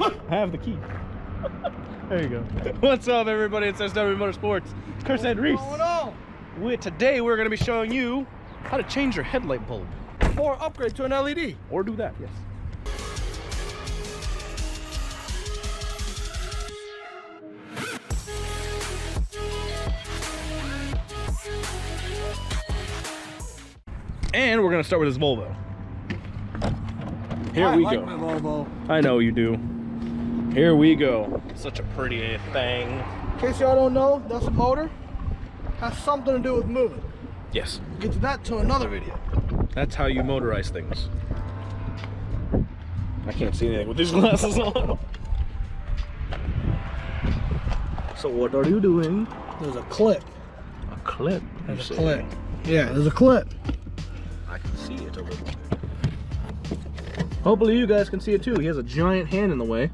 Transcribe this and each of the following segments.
I have the key. There you go. What's up, everybody? It's SW Motorsports. Chris and Reese. What's going on? Today we're going to be showing you how to change your headlight bulb. Or upgrade to an LED. Or do that, yes. And we're going to start with this Volvo. Here we go. My Volvo. I know you do. Here we go. Such a pretty thing. In case y'all don't know, that's a motor. Has something to do with moving. Yes. We'll get to that to another video. That's how you motorize things. I can't see anything with these glasses on. So what are you doing? There's a clip. A clip? There's a clip. Yeah, there's a clip. I can see it a little bit. Hopefully you guys can see it too. He has a giant hand in the way.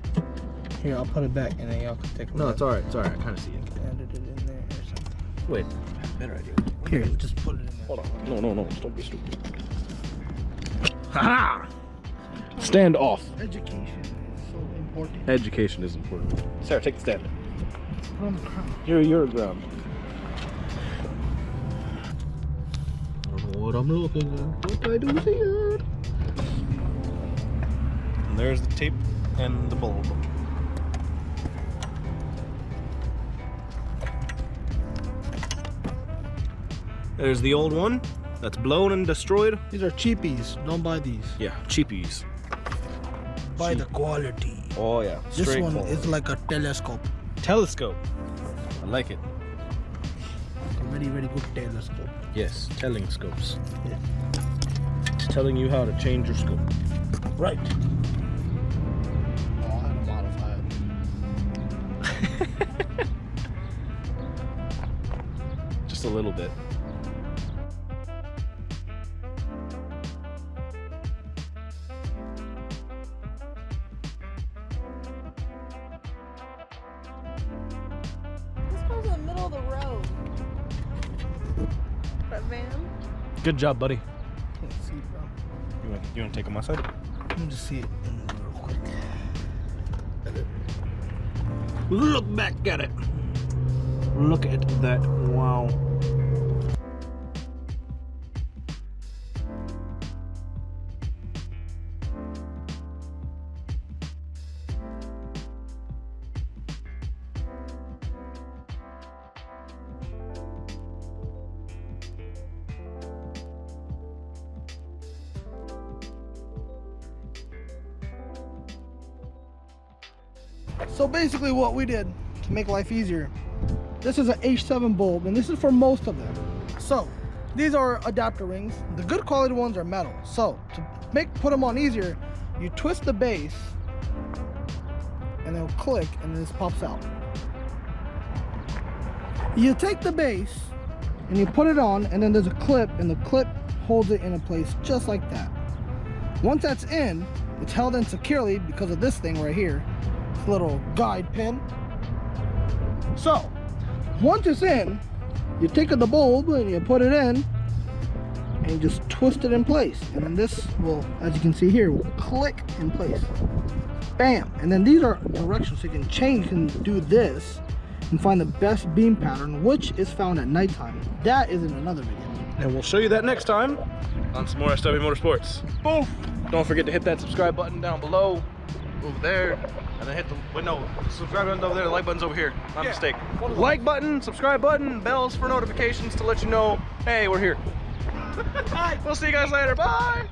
Here, I'll put it back and then y'all can take a look. No, it's alright, it's alright. I kind of see it. Added it in there or something. Wait, I have a better idea. Here, just put it in there. Hold on. No, don't be stupid. Ha! Stand off. Education is so important. Education is important. Sarah, take the stand. Put on the ground. You're ground. I don't know what I'm looking at, but I do see it. And there's the tape and the bulb. There's the old one that's blown and destroyed. These are cheapies. Don't buy these. Yeah, cheapies. Buy the quality. Oh yeah, This straight one quality. is like a telescope. Telescope. I like it. A very, very good telescope. Yes, telling scopes. Yeah. It's telling you how to change your scope. Right. Oh, I had to modify it. Just a little bit. This goes in the middle of the road. That van. Good job, buddy. Can't see, bro. You want to take on my side? Let me just see it real quick. Look back at it. Look at that. Wow. So basically what we did to make life easier, this is an H7 bulb and this is for most of them. So these are adapter rings. The good quality ones are metal. So to put them on easier, you twist the base and they'll click and this pops out. You take the base and you put it on and then there's a clip and the clip holds it in a place just like that. Once that's in, it's held in securely because of this thing right here. Little guide pin. So once it's in, you take the bulb and you put it in and you just twist it in place, and then this will, as you can see here, will click in place. Bam. And then these are directions, so you can change. You can do this and find the best beam pattern, which is found at nighttime. That is in another video, And we'll show you that next time on some more SW Motorsports. Boom! Don't forget to hit that subscribe button down below, over there, and then hit the, the subscribe button's over there, the like button's over here. My mistake. Like button, subscribe button, bells for notifications to let you know, hey, we're here. We'll see you guys later. Bye!